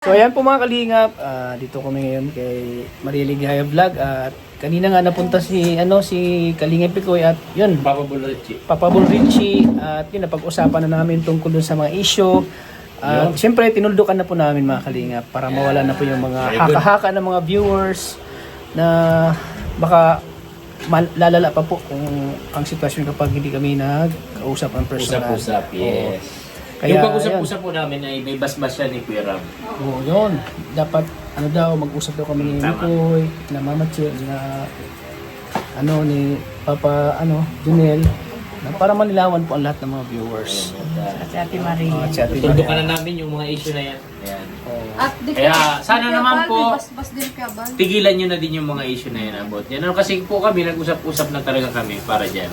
So ayan po mga kalingap, dito kami ngayon kay Mariligaya Vlog at kanina nga napunta si Kalingap Picoy at yun, Papa Bull Richie at yun napag-usapan na namin tungkol dun sa mga issue. Siyempre tinuldukan na po namin mga kalingap para mawala na po yung mga haka-haka ng mga viewers na baka lalala pa po kung ang sitwasyon kapag hindi kami nag-kausap ang personal. Usap-usap, yes. Kaya, yung pag-usap-usap po namin ay may basbas siya ni Kuya Ram. Oo, yun. Dapat, mag-usap daw kami ni Nicoy, na Mama Che, na, ni Papa, Junel, na para manilawan po ang lahat ng mga viewers. At si Ate Maria. Tundukan na namin yung mga issue na yan. Ayan. At Kaya, sana naman po, bas din ka ba? tigilan nyo na din yung mga issue na yan about yan. Kasi po kami, nag-usap-usap na talaga kami para dyan.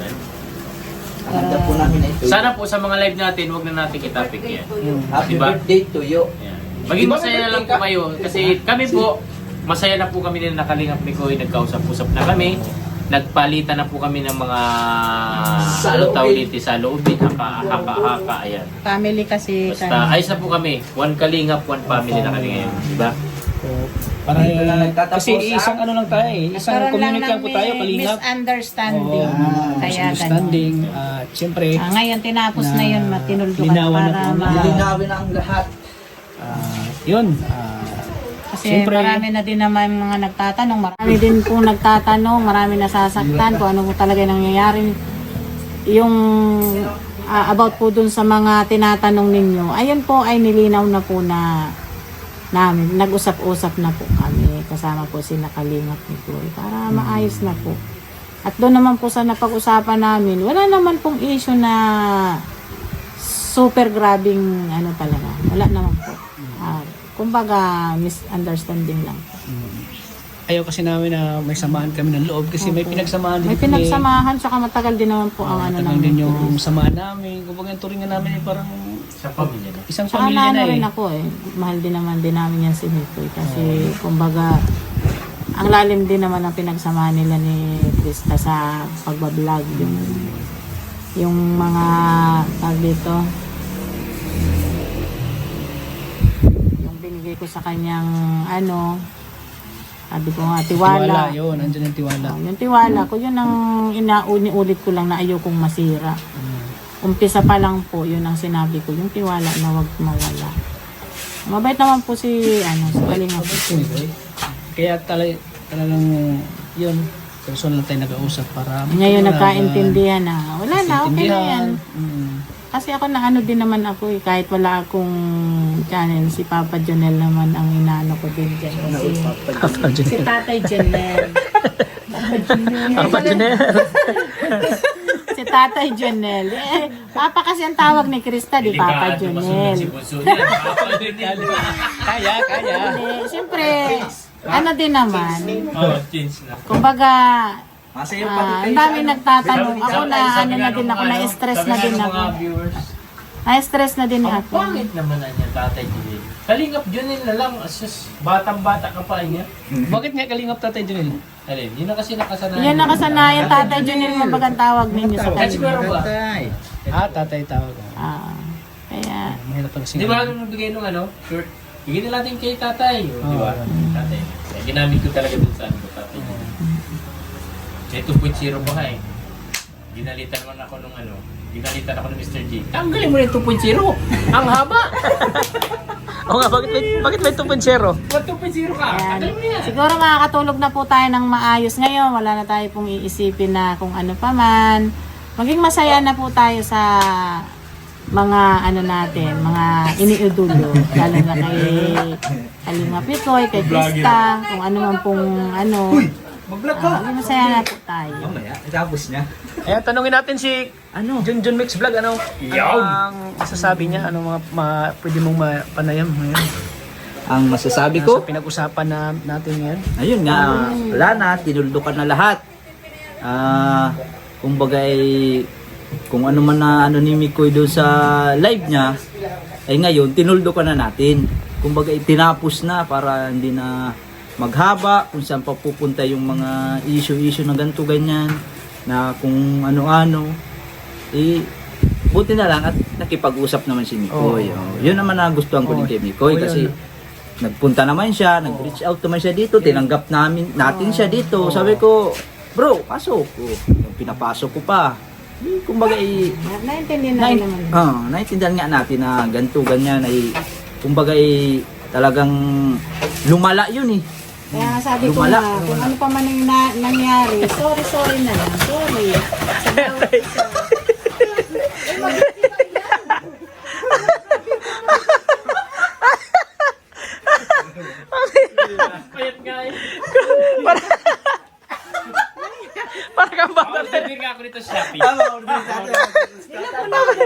Handa po namin ito. Sana po sa mga live natin, wag na natin kitapik yan. Happy Diba? birthday to you. Ayan. Maging masaya na lang po kayo. Kasi kami po, masaya na po kami din nakalingap ni Koy. Nagkausap-usap na kami. Nagpalitan na po kami ng mga sa loobin, haka, ayan. Family kasi. Basta ayos na po kami. One kalingap, one family na kami ngayon. Diba? Para Dito na nagtatapos, kasi isang tayo isang community lang po tayo, kalingap. Misunderstanding. Kaya Misunderstanding. Siyempre, ngayon tinapos na yun, matinuldukan linawan na para po na. Lilinawin ang lahat. Yun. kasi Siyempre, marami na din naman mga nagtatanong. Marami din po nagtatanong, marami nasasaktan kung ano po talaga nangyayari. Yung about po dun sa mga tinatanong ninyo, ayun po ay nilinaw na po na namin. Nag-usap-usap na po kami. Kasama po si Nakalingap ni Chloe para maayos na po. At doon naman po sa napag-usapan namin, wala naman pong issue na super grabing talaga. Wala naman po. Kumbaga, misunderstanding lang po. ayaw kasi namin na may samahan kami ng loob kasi may pinagsamahan din May pinagsamahan, saka matagal din naman po ang matagal namin. din yung samahan namin. Kumbaga yung turingan namin parang Sa pamilya na. isang Saka pamilya na rin eh. ako mahal din naman din namin yan si Mikoy kasi kumbaga ang lalim din naman ang pinagsamahan nila ni Krista sa pagbablog yung mga tag dito yung binigay ko sa kanyang sabi ko nga tiwala. Yun, andyan yung tiwala. Yung tiwala ko yun ang ulit ko lang na ayokong masira. Umpisa pa lang po, yun ang sinabi ko, yung tiwala na wag mawala. Mabait naman po si Kalingap. Kaya talagang yun, personal tayo nag-uusap para Ngayon nagkaintindihan na. Wala na, okay na yan. Kasi ako din naman ako kahit wala akong channel, si Papa Jonel naman ang inaano ko din dyan. Si Tatay Jonel. Papa Junel. Si Tatay Jonel. Papa kasi ang tawag ni Krista, di Papa Jonel. Kaya. Siyempre, din naman. Change na. Kumbaga, Masaya ang dami nagtatanong. Ako na din ako, na-stress na din ako. Na-stress na din Ang ako. pangit naman na niya, Tatay Junel. Kalingap Junel na lang, as batang-bata ka pa niya. Bakit nga kalingap Tatay Junel? Alin, yun na kasi nakasanayan. Yan nakasanayan, Tatay Junel, mabagang tawag ninyo sa Kasi kanya. meron ba? Tatay tawag. Kaya, Mahirap pag Di ba nung nagbigay nung shirt? Bigyan na natin kay Tatay. Di ba? Tatay. Kaya ginamit ko talaga dun sa Tatay. May 2.0 pa nga eh. Ginalitan mo na ako nung ginalitan ako ng Mr. J. Tanggalin mo na yung 2.0! Ang haba! Oo nga, bakit may 2.0? Ba't 2.0 ka? Tanggalin mo yan! siguro makakatulog na po tayo ng maayos ngayon. Wala na tayo pong iisipin na kung ano pa man. Maging masaya na po tayo sa mga natin, mga iniudulo. Lalo na kay Kalingap Picoy, kay Krista, kung ano man pong Mag-vlog ka. maging masaya na po tayo. Mamaya, itapos niya. Ayan, tanungin natin si Junjun Mix Vlog, ano ang masasabi niya? Ano mga pwede mong panayam ngayon? Ang masasabi Sa ko, pinag-usapan natin ngayon. ayun nga, wala na, tinuldukan na lahat. Kumbaga kung ano man na ni Mikoy doon sa live niya, ay ngayon, tinuldukan na natin. Kumbaga tinapos na para hindi na maghaba, kung saan pa pupunta yung mga issue na ganito ganyan, na kung ano-ano. Buti na lang at nakipag-usap naman si Mikoy. Yun naman nagustuhan ko din kay Mikoy kasi nagpunta naman siya, nag-reach out naman siya dito, tinanggap natin siya dito. Sabi ko, bro, pasok. Pinapasok ko pa. Kumbaga Naintindihan na rin naman. naintindihan nga natin na ganito, ganyan ay kumbaga talagang lumala yun eh. Kaya nga sabi ko Lumala. nga, kung ano pa man yung nangyari, sorry na lang. Sorry. Sa bawat isa. Payat nga eh. Para kang bata. Order nga ako dito sa Shopee. Ako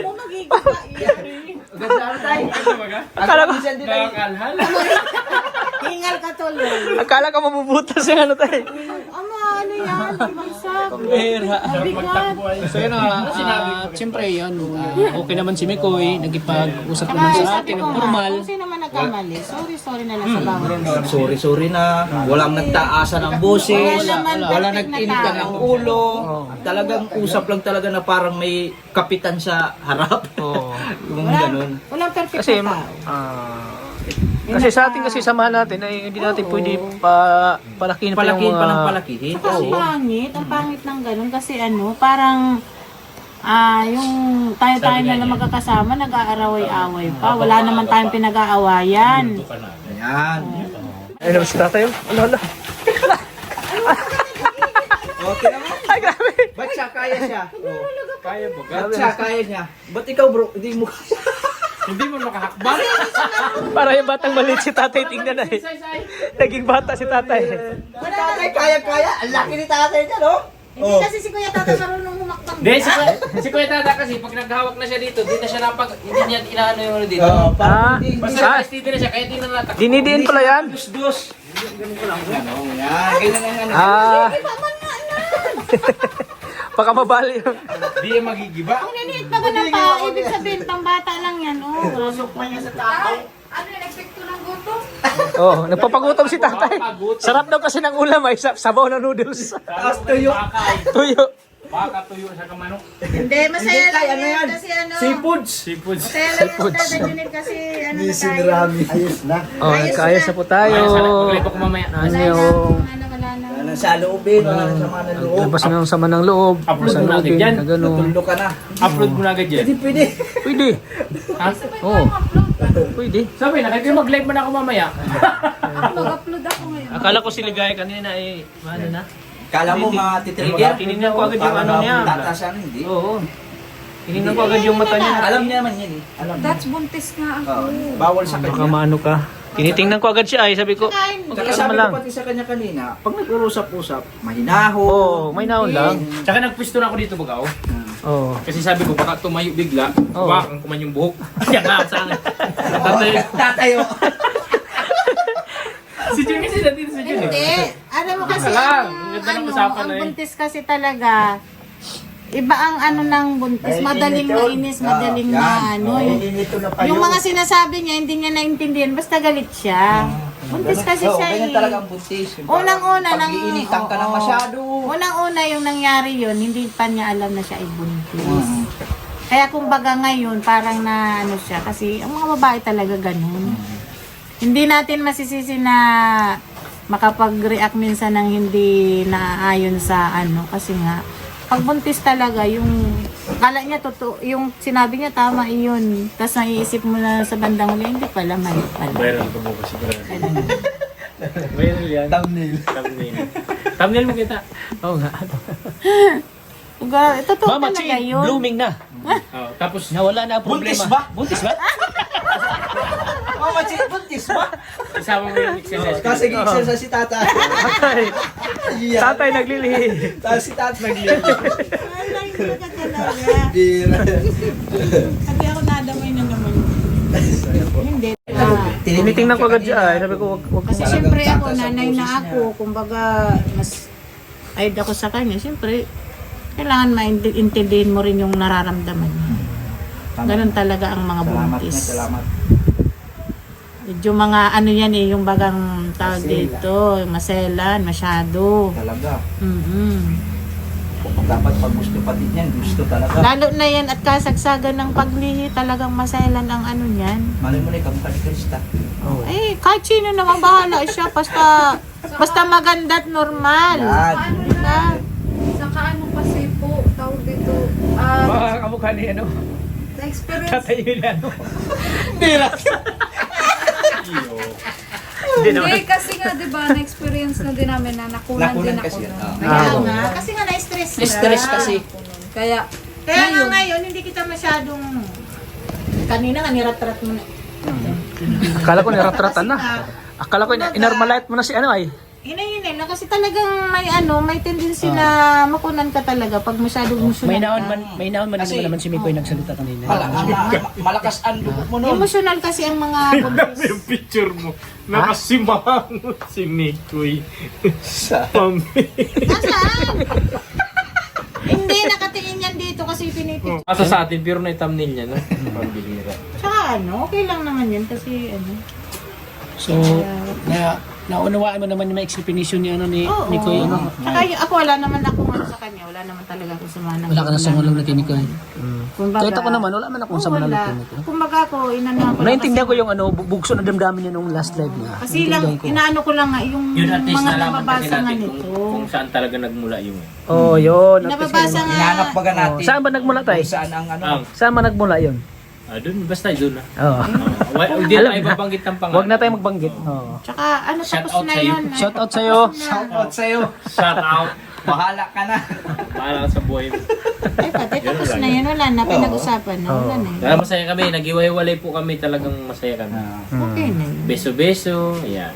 mo magigiba. Ano ba ka? Akala ko, Nakakalhal. Hingal ka tuloy. akala ko mabubutas yung ano tayo. Ama, ano yan? Ibagsak. Pera. Mabigat. So yun siyempre yun, okay naman si Mikoy, nagipag-usap naman Kaya sa sabi atin, ko nga, formal. kung sino man nagkamali, sorry na lang sa bawat isa. Sorry na. Walang nagtaasan ng boses, Wala naman wala perfect na nag-init tao. ng ulo. Talagang usap lang talaga na parang may kapitan sa harap. Yung ganun. Walang perfect Kasi, na tao. kasi sa ating kasi samahan natin ay hindi natin pwede palakihin pa yung Palakihin pa ng mga... palakihin. Saka ang pangit ng ganun kasi parang yung tayo na lang magkakasama, nag-aaraway-away pa. Wala naman tayong pinag-aawayan. Ayan. Ayun, si tatay. Ala. Okay naman. Ay, grabe. Ba't siya kaya siya? Kaya mo ka? Ba't siya kaya niya? Ba't ikaw bro? Hindi mo kaya. Hindi mo makahakbang. Para yung batang maliit si tatay, tingnan na eh. Naging bata si tatay. Tatay kaya. Ang laki ni tatay niya, no? Hindi kasi si Kuya Tata marunong humakbang. Hindi, si Kuya Tata kasi pag naghawak na siya dito, di na siya hindi niya inaano yung ano dito. Ah, Basta STD na siya, kaya di na natak. dinidiin pala yan. Dus. Ganun ko lang. Yan, ganyan ang ano. Ah. Baka mabali yun. Di yung magigiba. Ang liliit pa ba na pa? Ibig sabihin, pang bata lang yan. Pasok pa niya sa tao. Ano yung epekto ng gutom? Oh, nagpapagutom si tatay. Sarap daw kasi ng ulam ay sabaw na noodles. Tapos tuyo. Tuyo. Baka tuyo sa kamanok. Hindi, masaya lang Ano yan? kasi Seafoods. Seafood. Masaya lang yung Tata Junit kasi na tayo. Ayos na. Oh, kaya sa po tayo. Maglay ko mamaya. Ano yung Wala na. Wala sa loobin, wala na sama ng loob. labas ng sama ng loob. Upload Sa mo na agad loobin, yan. na gano'n. Natulog ka na. Upload mo na agad yan. Pwede. Pwede. Ha? Oh. Pwede. Sabi na, kaya mag-live mo na ako mamaya. Mag-upload ako ngayon. Akala ko si Ligaya kanina ay ano na. Kala mo matitrigger? Tinignan ko agad yung ano niya. Tatasan, hindi. Oo. Tinignan ko agad yung mata niya. Alam niya naman yan eh. Alam niya. That's buntis nga ako. Bawal sa Baka kanya. maano ka. Tinitingnan ko agad siya ay sabi ko. Saka Kalma sabi lang. ko pati sa kanya kanina, pag nag-urusap-usap, mahinaho. Oo, may naon lang. Tsaka nagpwisto na ako dito, Bagaw. Oo. Kasi sabi ko, baka tumayo bigla, Oo. baka kuman yung buhok. Yan nga, sa akin. Tatay. Tatayo. Si Jun kasi dati si Jun Hindi. eh. Alam mo kasi Lang. ang, Ganda ng usapan na ang eh. buntis kasi talaga, iba ang ano ng buntis, madaling mainis, madaling na ano. Yung mga sinasabi niya, hindi niya naintindihan, basta galit siya. Buntis kasi siya Ganyan eh. talaga ang buntis. Unang-una Pag iinitan ka ng oo. masyado. Unang-una yung nangyari yun, hindi pa niya alam na siya ay buntis. Kaya kumbaga ngayon, parang na ano siya, kasi ang mga babae talaga ganun. Hindi natin masisisi na makapag-react minsan ng hindi naaayon sa ano, kasi nga, pag buntis talaga, yung kala niya totoo, yung sinabi niya tama iyon. Tapos naiisip mo na sa bandang huli, hindi pala, mali pala. Viral ko bukas siguro. Viral yan. Thumbnail. Thumbnail. Thumbnail mo kita. Oo nga. Totoo Mama, talaga Chi, yun. blooming na. Oh, tapos Nawala na ang problema. Buntis ba? Buntis ba? Mama, buntis ba? isama mo yung exercise. Kasi exercise si tata. Tatay. Yeah. Tatay naglilihi. Tapos si tata naglilig. Ay, talaga talaga. Bira. Sabi ako nadamay na naman. Hindi. Tinitingnan ko agad siya ay. Sabi ko, wag Kasi siyempre ako, nanay na ako. Kumbaga, mas ayod ako sa kanya. Siyempre, kailangan maintindihin mo rin yung nararamdaman niya. Ganun talaga ang mga Salamat buntis. niya, salamat. Medyo mga ano yan eh, yung bagang tawag dito, maselan, masyado. Talaga. Mm-hmm. Dapat pag gusto pati niyan, gusto talaga. Lalo na yan at kasagsagan ng paglihi, talagang maselan ang ano niyan. Malay mo na kamukha ni Krista. Eh, kahit sino naman bahala siya, basta maganda at normal. Yan. Diba? Saka ano kasi po, tawag dito, Mga kamukha ni ano, na-experience, Tatay Juliano. hindi kasi nga, di ba, na-experience na din namin na nakunan din ako kasi yan. nun. Kaya nga, kasi nga na-stress ka. Stress kasi. Kaya, Kaya nga ngayon, hindi kita masyadong... Kanina nga, niratrat mo na. Akala ko niratratan na. Akala ko inormalize mo na si ano ay. Hinay-hinay na kasi talagang may tendency na makunan ka talaga pag masyadong emosyonal ka. May naon man Kasi- naman si Mikoy nagsalita kanina. Malakas ang dugo mo nun. Emosyonal kasi ang mga buntis. Yung picture mo, nakasimangot si Mikoy. Nasaan? Hindi, nakatingin yan dito kasi pinipicture. Asa sa atin, pero na-thumbnail niya, no? Pambilira. Tsaka okay lang naman yan kasi So, naunawaan mo naman yung mga explanation ni Mikoy. Ano? Tsaka ako, wala naman ako sa kanya. Wala naman talaga ako sama ng... Wala ka na sa malam na kay Mikoy. Kumbaga, Kahit ako naman, wala man akong sama na wala. kay Mikoy. Kumbaga ako, inano ako. Naintindihan ko yung bugso na damdamin niya nung last live niya. Kasi lang, inaano ko lang nga, yung Yun at least mga nalaman kasi nababasa nga natin nito. kung saan talaga nagmula yung... Oh, yun. Nababasa nga. Hinahanap baga natin. Saan ba nagmula tayo? Kung saan ang ano. Ang, Saan ba nagmula yun? doon, basta doon na. Oo. Hindi Alam na na. ibabanggit ng pangalan. Huwag na tayo magbanggit. Oo. Tsaka Shout tapos out na sa'yo. yun. Shout out sa'yo. Shout out sa'yo. Shout out. Bahala ka na. Para sa buhay mo. Ay, pati tapos na yun. Wala na, pinag-usapan na. Wala na yun. Kaya masaya kami, nag-iwalay po kami, talagang masaya kami. Okay na yun. Beso-beso, ayan.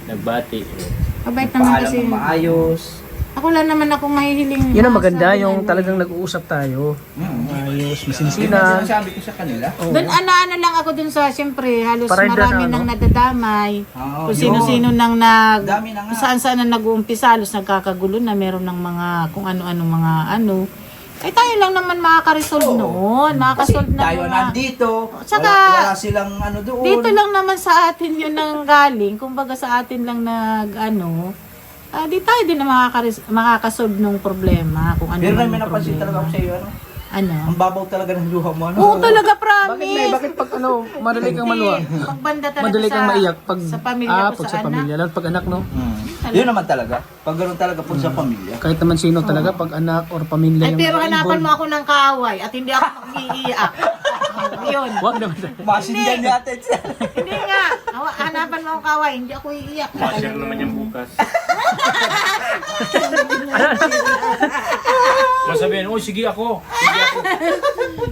Nagbati. Mabait naman Paalam kasi. ng maayos. Ako lang naman ako mahihiling. Yun ang maganda, sabi yung na- talagang nag-uusap tayo. Ayos, Yun ang masinsinan. sinasabi ko sa kanila. Doon ano lang ako dun sa, siyempre, halos Para dyan, marami ano? nang nadadamay. Oo, Kung yun. sino-sino nang Dami na nga. kung saan-saan na nag-uumpisa, halos nagkakagulo na, meron ng mga, kung ano-ano mga ano. Eh tayo lang naman makaka-resolve noon. Kasi Makaka-solve na tayo mga- nandito. Tsaka, wala silang ano doon. Dito lang naman sa atin yun nang galing. Kumbaga sa atin lang di tayo din na makakasolve ng problema. Kung ano Pero man may yung napansin problema. talaga ako sa iyo. Ano? Ano? Ang babaw talaga ng luha mo. Ano? Oo talaga, Bakit promise. Bakit pag madali kang maluwa? Pagbanda talaga Madali kang maiyak pag sa pamilya ko, pag sa anak. pamilya. Lalo pag anak, no? Yun naman talaga. Pag gano'n talaga po sa pamilya. Kahit naman sino talaga, pag anak or pamilya Ay, yung pero hanapan involved. mo ako ng kaaway at hindi ako mag-iiyak. Yun. Wag naman. Masindihan natin siya. Hindi nga. Hanapan mo akong kaaway, hindi ako iiyak. Share naman yung bukas. Masabihin, oh sige ako.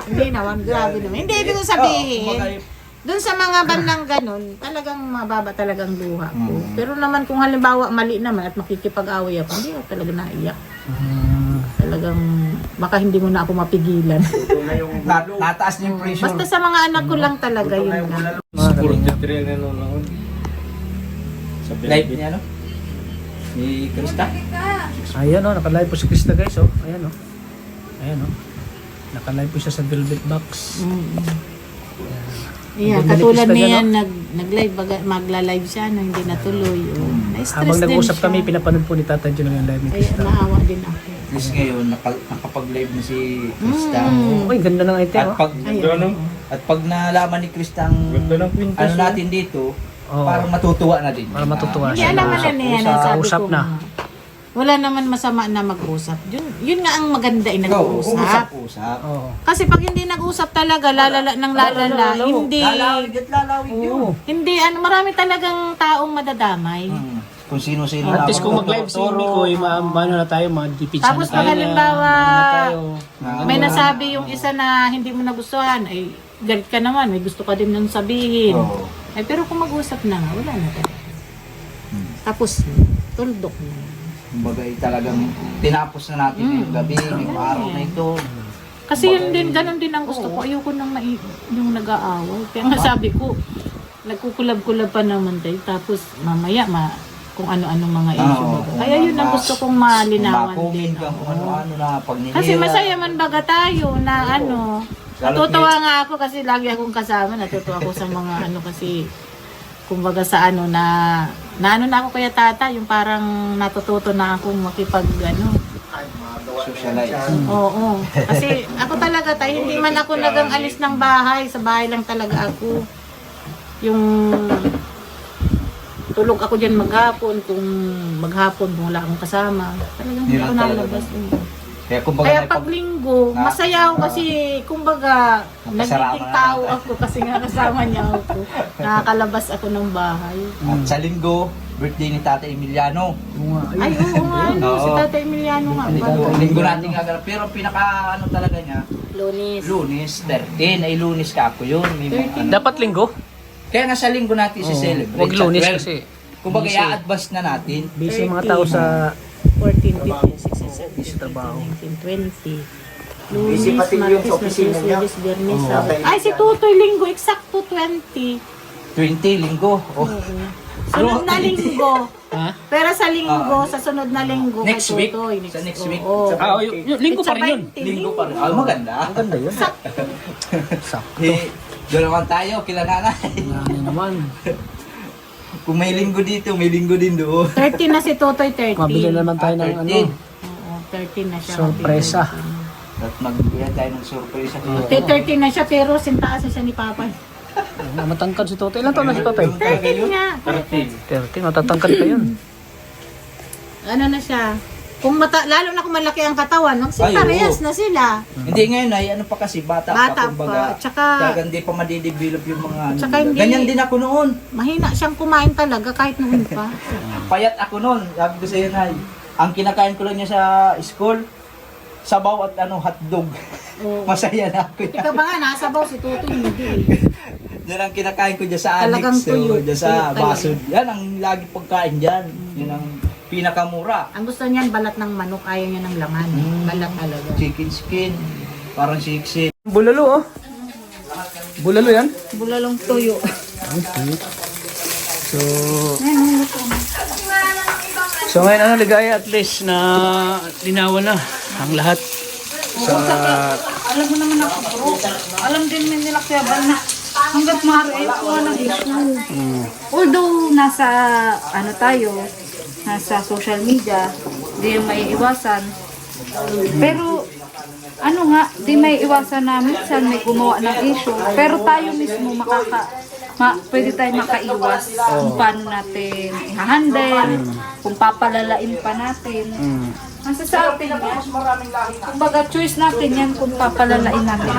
Hindi naman, grabe naman. Hindi, ibig ko sabihin, doon sa mga bandang ganun, talagang mababa talagang luha ko. Pero naman kung halimbawa mali naman at makikipag-away ako, hindi ako talaga naiyak. Talagang baka hindi mo na ako mapigilan. Nataas niya yung pressure. Basta sa mga anak ko lang talaga yun lang. Puro tutorial na nanonood. Sa Live niya, no? Ni Krista. Ayan, oh, naka-live po si Krista, guys, oh. Ayan, oh. Ayan, oh. Naka-live po siya sa Velvet Box. Ayan, Hindi katulad nilipis na niyan, nag-live, magla-live siya, no, hindi natuloy. Oh. Na-stress Habang din nag-usap siya. kami, pinapanood po ni Tata Jun yung live ni Kaya Krista. naawa din ako. At least ngayon, nakapag-live na si Krista. Uy, ganda ng item, At oh. pag, Ayun. at pag nalaman ni Krista ang Ganda ng kwintas, ano oh. natin dito, Oo. parang matutuwa na din. Para matutuwa Hindi, siya. alam mo na niya, sabi Kausap ko na. nga. Wala naman masama na mag-usap. Yun nga ang maganda nag-uusap. Usap-usap. Oo. Kasi pag hindi nag-usap talaga, lalala ng lalala, hindi, Lalawig at lalawig yun. hindi, marami talagang taong madadamay. Kung sino-sino At least kung mag-live si Mikoy, maano na tayo, mag-dipitsa na Tapos tayo. pag halimbawa, ano na tayo. may nasabi yung isa na hindi mo nagustuhan, ay galit ka naman, may gusto ka din nang sabihin. Oo. Ay, pero kung mag-usap na nga, wala na talaga. Tapos, tuldok na. Kumbaga talagang tinapos na natin yung gabi, yung araw na ito. Kasi yun din, ganun din ang gusto ko. Ayoko nang yung nag-aaway. Kaya nga sabi ko, nagkukulab-kulab pa naman tayo. Tapos mamaya, kung ano-ano mga issue. Oo. baga. Kaya yun ang gusto kong malinawan din. Makoming ka kung ano-ano na pag nilira. Kasi masaya man baga tayo na ano. Natutuwa nga ako kasi lagi akong kasama. Natutuwa ako sa mga ano kasi kumbaga sa ano na ano na ako kaya tata, yung parang natututo na akong makipag ano. Socialize. Oo. Kasi ako talaga tayo, hindi man ako nagang alis ng bahay. Sa bahay lang talaga ako. Yung tulog ako dyan maghapon, kung wala akong kasama. Talagang hindi Hindi ako lang talaga. nalabas. Kaya kumbaga Kaya may pag linggo, masaya ako kasi kumbaga Nakasarama nagiging na tao ako kasi nga kasama niya ako. Nakakalabas ako ng bahay. At sa linggo, birthday ni Tata Emiliano. Ay, oo nga, no, si Oo. Tata Emiliano nga. Linggo natin gaganap. Pero pinaka ano talaga niya, Lunes. Lunes 13. Ay Lunes ka ako yun. May mga, ano. Dapat linggo. Kaya nga sa linggo natin si celebrate. Wag sa Lunes 12. kasi. Kumbaga busy. i-advance na natin. Busy yung mga tao sa 14, 15, 16, 17, Busy trabaho. 19, 20. Busy Lunes, pati yung sa Martes, opisina niya. Merkulis, Biyernes, Sabado. Ay, si Tutoy linggo, eksakto 20. 20 linggo. Oh. Sunod na linggo. Ha? Pero sa linggo, sa sunod na linggo, Next kay week? Tutoy. Sa next week? Oo. Ah, linggo pa rin yun. Linggo pa rin. Ah, maganda. Maganda yun. Sakto. Doon naman tayo, kila nanay. Ano naman. Kung may linggo dito, may linggo din doon. 13 na si Tutoy, 13. Mabili naman tayo ng 13. ano, Oo, 13 na siya. sorpresa. At magbigyan tayo ng surprise. 13 na siya, pero sintaas na siya ni Papa. Matangkad si Totoy. Ilan taon na si Totoy? 13 nga. 13. Matatangkad pa yun. Ano na siya? Kung lalo na kung malaki ang katawan, Ay, magsiparehas oo. na sila. Hindi ngayon ay ano pa kasi bata, Bata pa kumbaga. pa. Tsaka- Talagang hindi pa madidevelop yung mga ano. Tsaka hindi- Ganyan din ako noon. Mahina siyang kumain talaga kahit noon pa. Payat ako noon. Sabi ko sa iyo na ang kinakain ko lang niya sa school sabaw at ano hotdog. Oo. Masaya na ako. Ikaw ba nga, nasabaw si Tutoy, hindi. Yan ang kinakain ko dyan sa Talagang annex. tuyo. Dyan sa Tuyo talaga. baso. Yan ang lagi pagkain dyan. Yan ang pinakamura. Ang gusto niyan, balat ng manok, ayaw niya ng laman. Balat talaga. Chicken skin. Parang siksik. Bulalo oh. Bulalo yan. Bulalong tuyo. So, so ngayon ano, ligaya at least na linawan na ang lahat. Sa Alam mo naman ako, bro. Alam din nila Kuya Bal na hanggat maaari ay kuha ng issue. Although nasa nasa social media, di yung may iwasan. Pero di may iwasan na minsan may gumawa ng issue. Pero tayo mismo pwede tayo makaiwas kung paano natin i-handle, kung papalalain pa natin. Nasa sa atin yan. Kumbaga choice natin yan kung papalalain natin.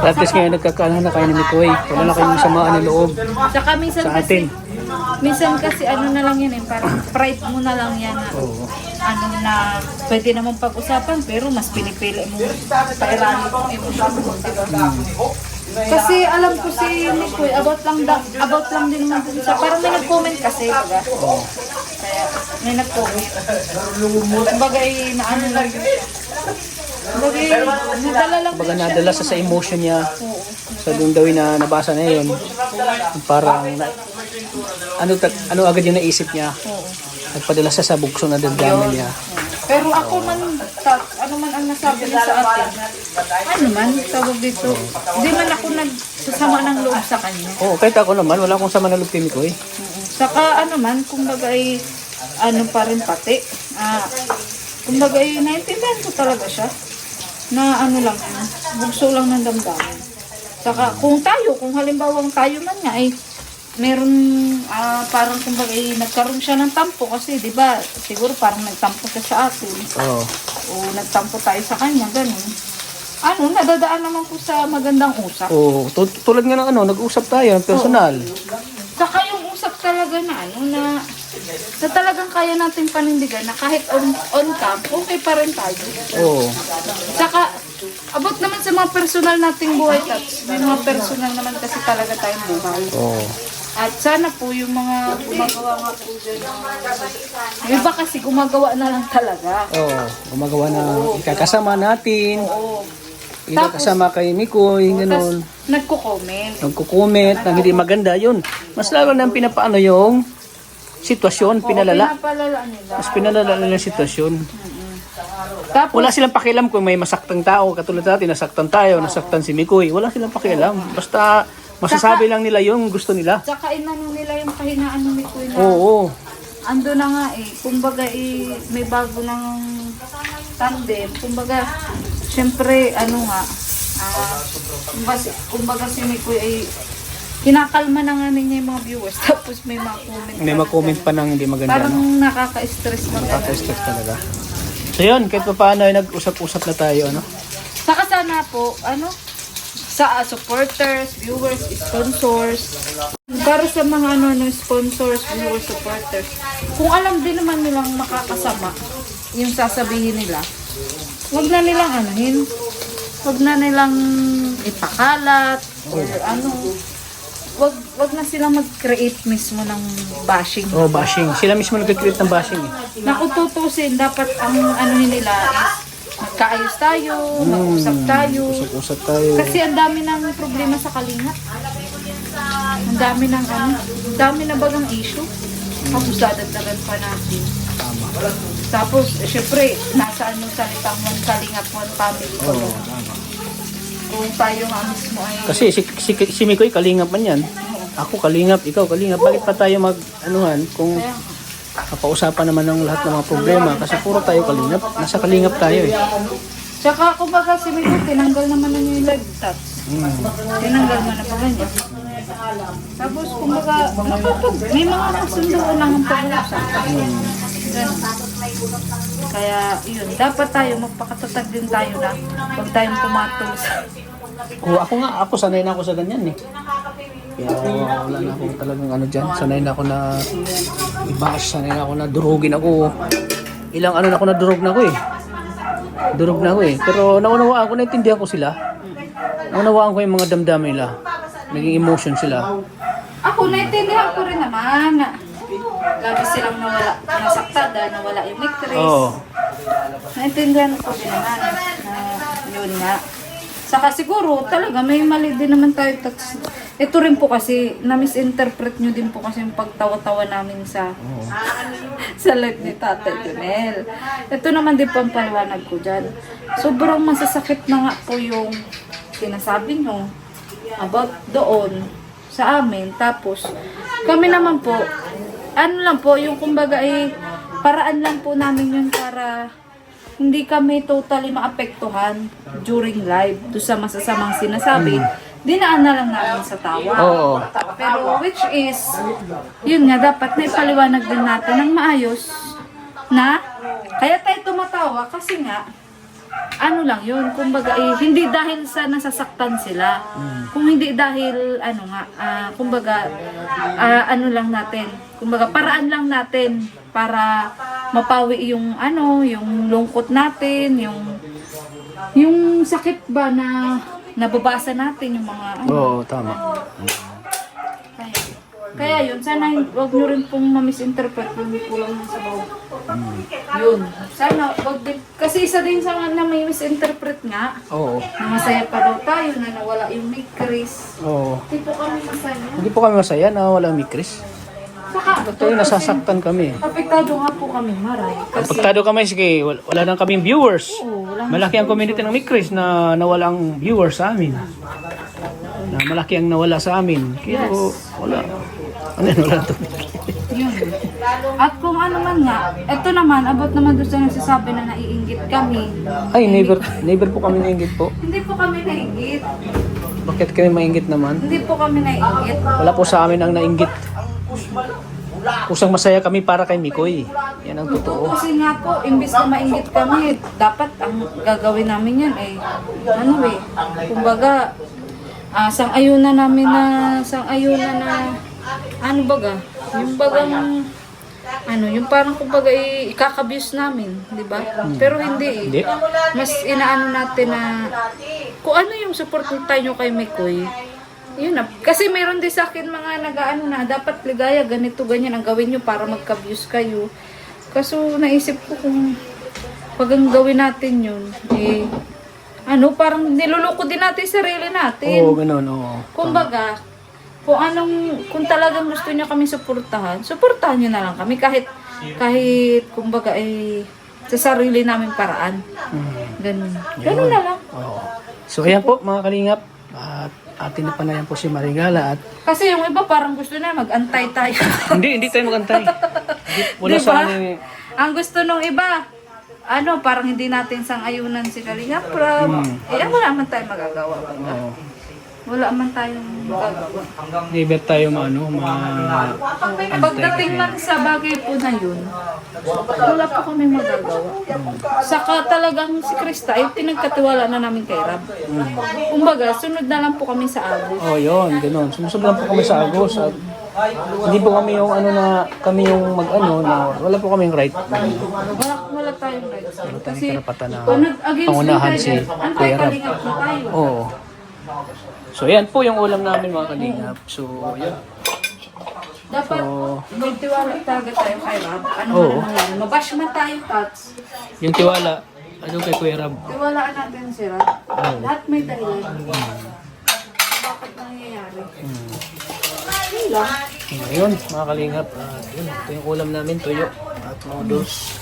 at least ngayon nagkakaroon na kayo ni Mikoy. Wala na kayong samaan ng loob. Saka minsan Sa atin. kasi ano na lang yan parang pride mo na lang yan na pwede naman pag-usapan pero mas pinipili mo pairali yung emosyon mo, diba? Kasi alam ko si Mikoy, about lang din naman din siya. Parang may nag-comment kasi, diba? Kaya may nag-comment. Kumbaga na ano lang yun. Kumbaga nadala lang Baga din siya. nadala sa emotion niya. Sa doon daw na nabasa na yun. Parang ano agad yung naisip niya. Nagpadala siya sa bugso na damdamin niya. Pero ako man, ano man ang nasabi niya sa atin, ano man, tawag dito, di man ako nagsasama ng loob sa kanya. Oo, kahit ako naman, wala akong sama na loob kay Mikoy. Saka ano man, kumbaga ay, ano pa rin pati, kumbaga ay naintindihan ko talaga siya, na ano lang, bugso lang ng damdamin. Saka kung halimbawang tayo man nga ay, meron parang kumbaga nagkaroon siya ng tampo kasi 'di ba siguro parang nagtampo siya sa atin Oo. o nagtampo tayo sa kanya ganun nadadaan naman ko sa magandang usap Oo, tulad nga ng nag-usap tayo ng personal. saka yung usap talaga na na talagang kaya natin panindigan na kahit on cam okay pa rin tayo Oo. saka abot naman sa mga personal nating buhay Tats. May mga personal naman kasi talaga tayong buhay Oo. at sana po yung mga gumagawa nga po dyan. Yung iba kasi gumagawa na lang talaga. Oo, gumagawa na ikakasama natin. Oo. Ikakasama kay Mikoy, gano'n. Nagko-comment. Nagko-comment na hindi maganda, yun. Mas lalo nang pinapaano yung sitwasyon, pinalala. Pinapalala nila. Mas pinalala nila yung sitwasyon. Tapos, Wala silang pakialam kung may masaktang tao. Katulad natin, nasaktan tayo, nasaktan si Mikoy. Wala silang pakialam. Basta masasabi lang nila yung gusto nila. tsaka inano nila yung kahinaan ng Mikoy na Oo. ando na nga kumbaga may bago ng tandem. Kumbaga, syempre, ano nga, kumbaga si Mikoy ay kinakalma na nga niya yung mga viewers. Tapos may mga comment. May mag-comment pa ng hindi maganda, Parang no? nakaka-stress maganda. Nakaka-stress talaga. So yun, kahit pa paano ay nag-usap-usap na tayo, ano? Saka sana po, sa supporters, viewers, sponsors, para sa mga sponsors, viewers, supporters, kung alam din naman nilang makakasama yung sasabihin nila, wag na nilang wag na nilang ipakalat, or wag na silang mag-create mismo ng bashing. Oh, bashing. Sila mismo nag-create ng bashing, eh. Na kung tutusin, dapat ang nila is magkaayos tayo, mag-usap tayo. Usap tayo. Kasi ang dami ng problema sa Kalingap. Ang dami na bagang issue. Tapos dadagdagan pa natin. Tama. Tapos, syempre, nasaan yung salitang one Kalingap, one family ko. Oo, tama. Kung tayo nga mismo ay... Kasi si Mikoy, kalingap man yan. Ako kalingap, ikaw kalingap. Bakit pa tayo kung kapausapan naman ng lahat ng mga problema? Kasi puro tayo kalingap. Nasa kalingap tayo, eh. Tsaka, kumbaga si Mikoy, tinanggal naman na yung live touch. Tinanggal mo na pa ganyan. Tapos, kumbaga, may mga kasunduan lang ang pag-uusap. Ganun. Kaya, yun, dapat tayo, magpakatatag din tayo na huwag tayong pumatol sa... Ako sanay na ako sa ganyan, eh. Kaya wala na ako talagang dyan. Sanay na ako na i-bash, sanay na ako na durugin ako. Ilang na ako na durog na ako, eh. Durog na ako, eh. Pero naunawaan ko, naintindihan ko sila. Naunawaan ko yung mga damdamin nila. Naging emotion sila. Ako, naintindihan ko rin naman. Gabi silang nasakta dahil nawala yung miktris. Oo. Naintindihan ko din naman na yun nga. Saka siguro talaga may mali din naman tayo. Ito rin po kasi, na-misinterpret nyo din po kasi yung pagtawa-tawa namin sa live ni Tatay Junel. Ito naman din po ang paliwanag ko dyan. Sobrang masasakit na nga po yung sinasabi nyo about doon sa amin. Tapos, kami naman po, lang po, yung kumbaga paraan lang po namin yun para hindi kami totally maapektuhan during live do sa masasamang sinasabi. Dinaan na lang namin sa tawa. Oo. Pero which is, yun nga, dapat na ipaliwanag din natin ng maayos na kaya tayo tumatawa kasi nga, lang yun, kumbaga hindi dahil sa nasasaktan sila, kung hindi dahil kumbaga lang natin, kumbaga paraan lang natin para mapawi yung yung lungkot natin, yung sakit ba na nababasa natin yung mga Oo, tama. Kaya yun, sana wag nyo rin pong ma-misinterpret yung kulang ng sabaw. Yun. Sana wag din, kasi isa din sa na may misinterpret nga, Oo. na masaya pa daw tayo, na nawala yung Chris. Oo. Hindi po kami masaya. Hindi po kami masaya na walang Chris. Saka, Ito nasasaktan kami. apektado nga po kami, Maray. Kasi, Pagtado kami, sige, wala nang kaming viewers. wala. Malaki ang community ng Chris na nawalang viewers sa amin. Na malaki ang nawala sa amin. Kaya wala. Wala to. Yun. At kung ano man nga, ito naman, abot naman doon sa nagsasabi na naiinggit kami. Ay, never po kami nainggit po. Hindi po kami naiinggit. Bakit kami mainggit naman? Hindi po kami naiinggit. Wala po sa amin ang nainggit. Kusang masaya kami para kay Mikoy. Yan ang totoo. Kasi nga po, imbis na mainggit kami, dapat ang gagawin namin yan kumbaga, sang-ayunan namin na, yung bagang, yung parang kumbaga ikakabuse namin, di ba? Pero hindi Hindi. Mas inaano natin na, kung ano yung support tayo kay Mikoy, yun na. Kasi meron din sa akin mga na, dapat ligaya, ganito, ganyan ang gawin nyo para magka-views kayo. Kaso naisip ko kung pag ang gawin natin yun, parang niluloko din natin sarili natin. Oo, ganun, oo. Kumbaga, kung talagang gusto niyo kami suportahan nyo na lang kami kahit kumbaga sa sarili naming paraan. Ganun. Ganun na lang. Oo. So ayan po mga kalingap. At atin na panayan po si Marigala at Kasi yung iba parang gusto na mag-antay tayo. hindi tayo magantay. Wala Diba? sa amin. Ang gusto nung iba, parang hindi natin sang-ayunan si Kalinga Prab. Wala man tayong magagawa. Oo. Wala man tayong magagawa. Hindi bet tayo Pagdating man sa bagay po na yun, wala pa kami magagawa. Saka talagang si Krista ay pinagkatiwala na namin kay Rab. Kumbaga, sunod na lang po kami sa Agos. Oh, yun, ganoon. Sumusunod lang po kami sa Agos at hindi po kami yung kami yung na wala po kaming right. Wala tayong rights. Kasi karapatan na against pangunahan yung si President, Kuya Rab. anti-kalingap po tayo. Oo. So, yan po yung ulam namin mga kalingap. So, yan. Dapat may tiwala talaga tayo kay Rab. Ano Oo. man nangyari. Mabash man tayo, Tats. Yung tiwala, kay Kuya Rab. Tiwalaan natin si Rab. Lahat may dahilan. Bakit nangyayari? Yun lang. Ngayon, mga kalingap, yun, ito yung ulam namin, tuyo at noodles.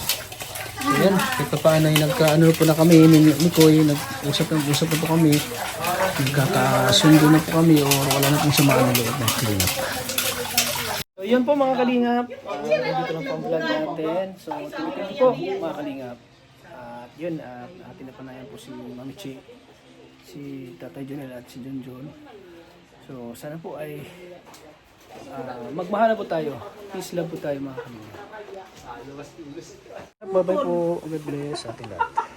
So, yan, kahit pa paano yung po na kami, ni Koy, nag-usap na po kami, nagkakasundo na po kami, o wala na pong samaan ng loob ng kalingap. So, yun po mga kalingap, dito lang po ang vlog natin. So, thank you po mga kalingap. At yun, atin na panayan po si Mami Chi, si Tatay Jonel at si John. So, sana po ay magmahal na po tayo. Peace love po tayo mga kalingap. Bye-bye po. God bless sa ating lahat.